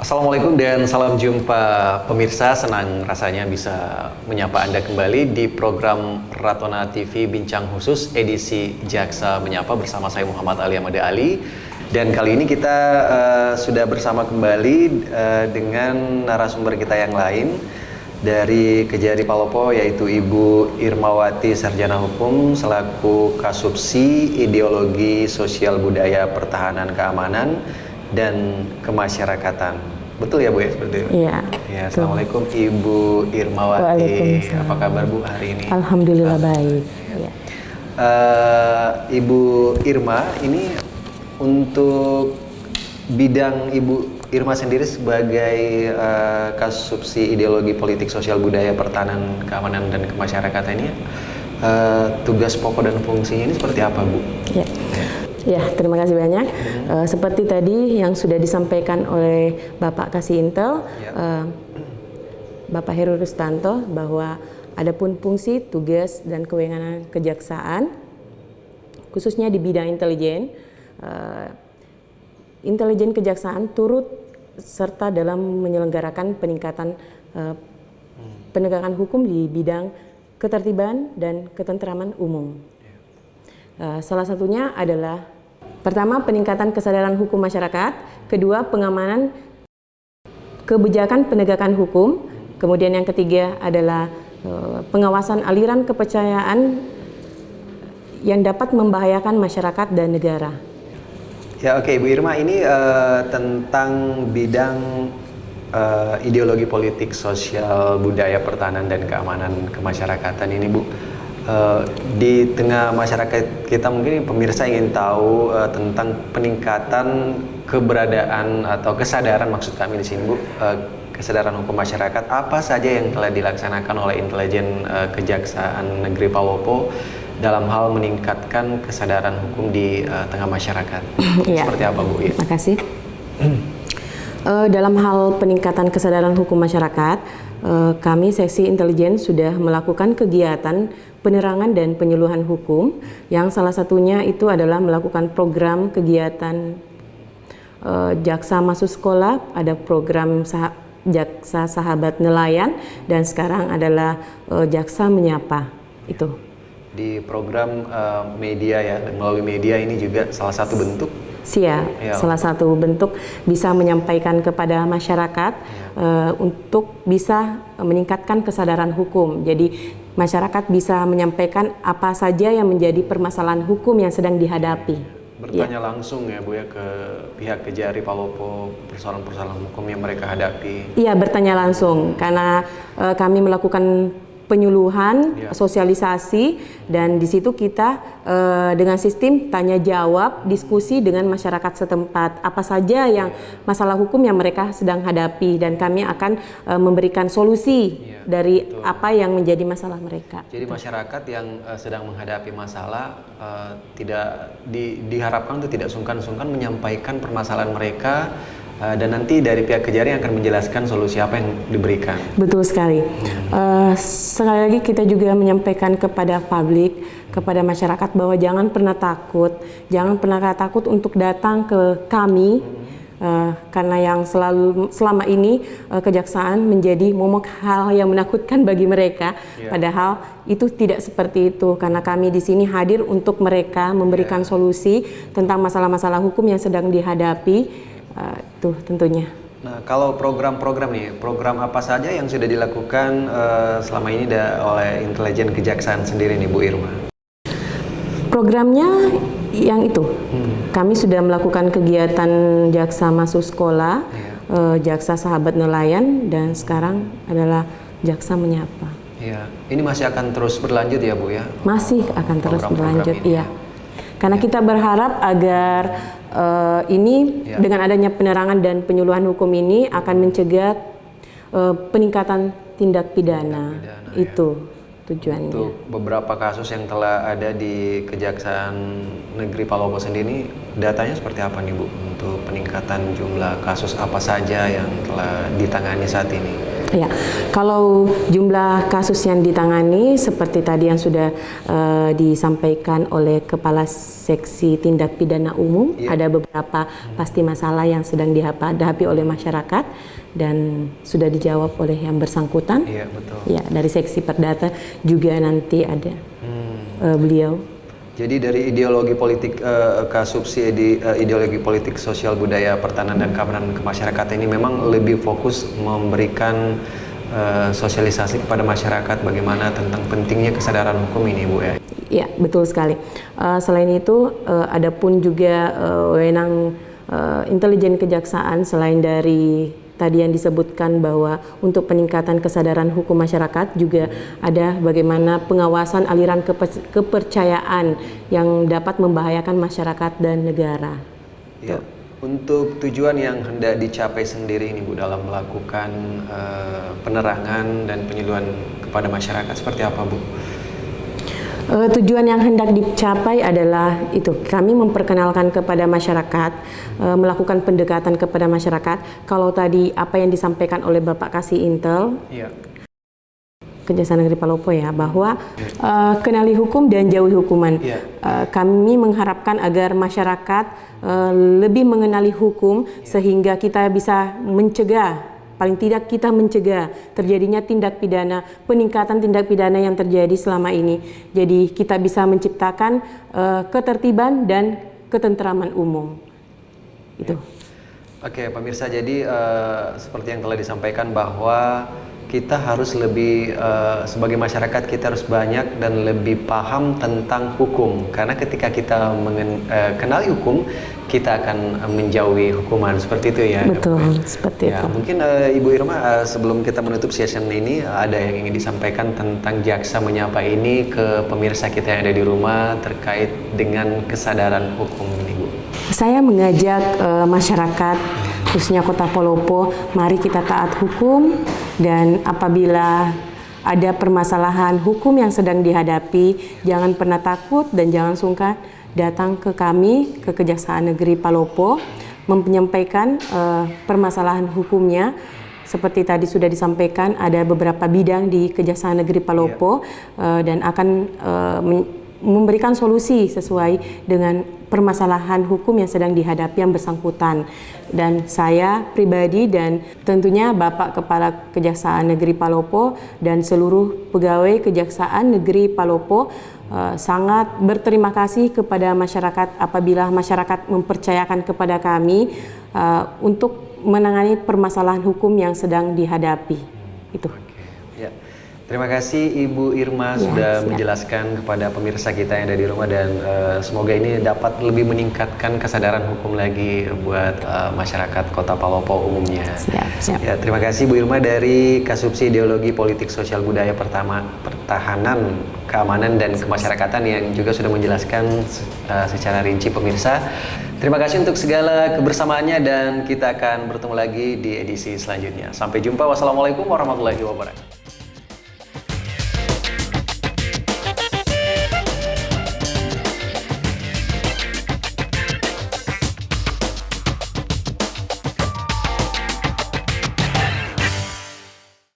Assalamualaikum dan salam jumpa pemirsa, senang rasanya bisa menyapa Anda kembali di program Ratona TV Bincang Khusus edisi Jaksa Menyapa bersama saya Muhammad Ali Ahmad Ali. Dan kali ini kita sudah bersama kembali dengan narasumber kita yang lain dari Kejari Palopo, yaitu Ibu Irmawati Sarjana Hukum selaku Kasubsi Ideologi Sosial Budaya Pertahanan Keamanan dan Kemasyarakatan. Betul ya Bu ya, seperti itu? Iya. Ya, Assalamualaikum Ibu Irmawati. Apa kabar Bu hari ini? Alhamdulillah baik. Ya. Ibu Irma, ini untuk bidang Ibu Irma sendiri sebagai Kasubsi Ideologi Politik Sosial Budaya Pertahanan Keamanan dan Kemasyarakatan ini, tugas pokok dan fungsinya ini seperti apa Bu? Ya. Ya, terima kasih banyak. Seperti tadi yang sudah disampaikan oleh Bapak Kasih Intel, Bapak Heru Rustanto, bahwa adapun fungsi, tugas, dan kewenangan kejaksaan, khususnya di bidang intelijen, intelijen kejaksaan turut serta dalam menyelenggarakan peningkatan penegakan hukum di bidang ketertiban dan ketentraman umum. Salah satunya adalah pertama, peningkatan kesadaran hukum masyarakat, kedua, pengamanan kebijakan penegakan hukum, kemudian yang ketiga adalah pengawasan aliran kepercayaan yang dapat membahayakan masyarakat dan negara. Ya, oke, Bu Irma, ini tentang bidang ideologi politik sosial budaya pertahanan dan keamanan kemasyarakatan ini Bu. Di tengah masyarakat kita mungkin pemirsa ingin tahu tentang peningkatan keberadaan atau kesadaran, maksud kami di sini Bu, kesadaran hukum masyarakat apa saja yang telah dilaksanakan oleh intelijen Kejaksaan Negeri Palopo dalam hal meningkatkan kesadaran hukum di tengah masyarakat. Ya. Seperti apa Bu? Ya. Terima kasih. Dalam hal peningkatan kesadaran hukum masyarakat, kami seksi intelijen sudah melakukan kegiatan penerangan dan penyuluhan hukum, yang salah satunya itu adalah melakukan program kegiatan jaksa masuk sekolah, ada program jaksa sahabat nelayan, dan sekarang adalah jaksa menyapa itu. Di program media ya, melalui media ini juga salah satu bentuk. Salah satu bentuk bisa menyampaikan kepada masyarakat untuk bisa meningkatkan kesadaran hukum. Jadi masyarakat bisa menyampaikan apa saja yang menjadi permasalahan hukum yang sedang dihadapi. Bertanya langsung ya Bu ya ke pihak Kejari Palopo persoalan-persoalan hukum yang mereka hadapi. Iya, bertanya langsung karena kami melakukan penyuluhan, sosialisasi, dan di situ kita dengan sistem tanya jawab, diskusi dengan masyarakat setempat, apa saja yang masalah hukum yang mereka sedang hadapi, dan kami akan memberikan solusi dari apa yang menjadi masalah mereka. Jadi masyarakat yang sedang menghadapi masalah tidak diharapkan untuk tidak sungkan-sungkan menyampaikan permasalahan mereka. Dan nanti dari pihak Kejari akan menjelaskan solusi apa yang diberikan. Betul sekali. Sekali lagi kita juga menyampaikan kepada publik, kepada masyarakat bahwa jangan pernah takut untuk datang ke kami, karena yang selama ini kejaksaan menjadi momok hal yang menakutkan bagi mereka. Padahal itu tidak seperti itu, karena kami di sini hadir untuk mereka memberikan solusi tentang masalah-masalah hukum yang sedang dihadapi. Itu tentunya. Nah, kalau program-program nih, program apa saja yang sudah dilakukan selama ini oleh intelijen kejaksaan sendiri nih Bu Irma? Programnya yang itu, kami sudah melakukan kegiatan jaksa masuk sekolah, jaksa sahabat nelayan, dan sekarang adalah jaksa menyapa. Iya, ini masih akan terus berlanjut ya Bu ya? Masih akan terus berlanjut, iya. Karena kita berharap agar ini dengan adanya penerangan dan penyuluhan hukum ini akan mencegah peningkatan tindak pidana. Itu tujuannya. Untuk beberapa kasus yang telah ada di Kejaksaan Negeri Palopo sendiri, datanya seperti apa nih Bu? Untuk peningkatan jumlah kasus apa saja yang telah ditangani saat ini? Ya, kalau jumlah kasus yang ditangani seperti tadi yang sudah disampaikan oleh Kepala Seksi Tindak Pidana Umum, ada beberapa pasti masalah yang sedang dihadapi oleh masyarakat dan sudah dijawab oleh yang bersangkutan. Iya, betul. Ya, dari Seksi Perdata juga nanti ada beliau. Jadi dari ideologi politik kasubsidi ideologi politik sosial budaya pertanahan dan keamanan kemasyarakatan ini memang lebih fokus memberikan sosialisasi kepada masyarakat bagaimana tentang pentingnya kesadaran hukum ini, Bu ya. Ya, betul sekali. Selain itu ada pun juga wewenang intelijen kejaksaan selain dari tadi yang disebutkan bahwa untuk peningkatan kesadaran hukum masyarakat juga ada bagaimana pengawasan aliran kepercayaan yang dapat membahayakan masyarakat dan negara. Ya. Untuk tujuan yang hendak dicapai sendiri ini Bu dalam melakukan penerangan dan penyuluhan kepada masyarakat seperti apa Bu? Tujuan yang hendak dicapai adalah itu, kami memperkenalkan kepada masyarakat, melakukan pendekatan kepada masyarakat. Kalau tadi apa yang disampaikan oleh Bapak Kasih Intel, Kejaksaan Negeri Palopo ya, bahwa kenali hukum dan jauhi hukuman. Kami mengharapkan agar masyarakat lebih mengenali hukum sehingga kita bisa mencegah, paling tidak kita mencegah terjadinya tindak pidana, peningkatan tindak pidana yang terjadi selama ini. Jadi kita bisa menciptakan ketertiban dan ketentraman umum. Itu. Oke, pemirsa, jadi seperti yang telah disampaikan bahwa kita harus lebih sebagai masyarakat kita harus banyak dan lebih paham tentang hukum, karena ketika kita mengenali hukum kita akan menjauhi hukuman, seperti itu ya. Betul, seperti ya, itu. mungkin Ibu Irma sebelum kita menutup session ini ada yang ingin disampaikan tentang Jaksa Menyapa ini ke pemirsa kita yang ada di rumah terkait dengan kesadaran hukum ini, Bu. Saya mengajak masyarakat khususnya Kota Palopo, mari kita taat hukum, dan apabila ada permasalahan hukum yang sedang dihadapi, jangan pernah takut dan jangan sungkan datang ke kami, ke Kejaksaan Negeri Palopo, menyampaikan permasalahan hukumnya. Seperti tadi sudah disampaikan, ada beberapa bidang di Kejaksaan Negeri Palopo dan akan memberikan solusi sesuai dengan permasalahan hukum yang sedang dihadapi yang bersangkutan. Dan saya pribadi dan tentunya Bapak Kepala Kejaksaan Negeri Palopo dan seluruh pegawai Kejaksaan Negeri Palopo sangat berterima kasih kepada masyarakat apabila masyarakat mempercayakan kepada kami untuk menangani permasalahan hukum yang sedang dihadapi. Itu. Ya. Terima kasih Ibu Irma sudah menjelaskan kepada pemirsa kita yang ada di rumah, dan semoga ini dapat lebih meningkatkan kesadaran hukum lagi buat masyarakat Kota Palopo umumnya. Siap. Ya, terima kasih Bu Irma dari Kasubsi Ideologi Politik Sosial Budaya Pertahanan, Keamanan dan Kemasyarakatan yang juga sudah menjelaskan secara rinci pemirsa. Terima kasih untuk segala kebersamaannya dan kita akan bertemu lagi di edisi selanjutnya. Sampai jumpa. Wassalamualaikum warahmatullahi wabarakatuh.